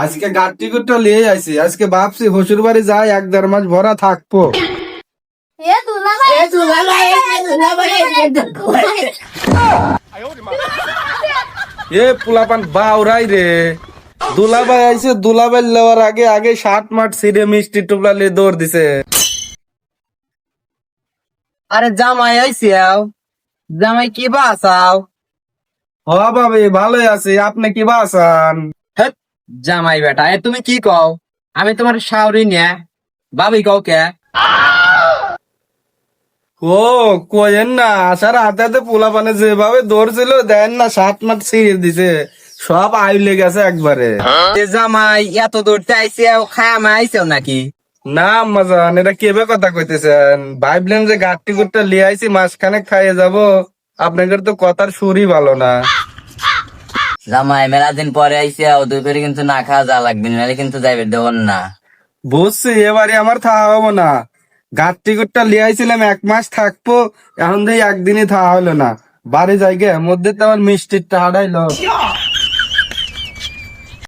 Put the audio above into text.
আজকে গাড়ি টিকিটটা নিয়ে আইছি, আজকে ভাবছি শ্বশুর বাড়ি যাই, 1-1.5 মাস ভরা থাকবো। এ পোলাপান বাউরাই রে, দুলাভাই আইছে, দুলাভাই লওয়ার আগে আগে 60 মাঠ ছিঁড়ে মিষ্টি টুপলা নিয়ে দৌড় দিছে। আরে জামাই আইসিয়াও, জামাই কি বাসাও? হ ভাবি ভালোই আছি, আপনি কি বাসান? হেৎ, জামাই বেটা এ তুমি কি কও? আমি তোমার শাওরি নিয়া ভাবি কও কে? ও কোয়েন না, আসার হাতে হাতে পোলাপানে যেভাবে দৌড়ছিল দেন না, 7 মাঠ ছিঁড়ে দিছে, সব আইলে গেছে একবারে। এ জামাই এত দূরতে আইসিয়াও, খায়া মা আইসিয়াও নাকি? না আম্মাজান, এটা কেবে কথা কইতেছেন? ভাবলেন যে গাড়ি গুড়টা লিয়ে আইছি, মাঝখানে খাইয়ে যাব, আপনাদের তো কথার সুরই ভালো না। জামাই মেলা দিন পরে আইসে দুই করে কিন্তু না খাওয়া যা লাগবে নাহলে কিন্তু যাইবে দেবন না। বুঝছি, এবারে আমার থাকা হবো না। গাড়ি গুড়টা লিয়ে আইছিলাম 1 মাস থাকবো, এখন দিয়ে একদিনই থাকা হলো না। বাড়ি জায়গা মধ্যে তো আমার মিষ্টিরটা হারাইলো।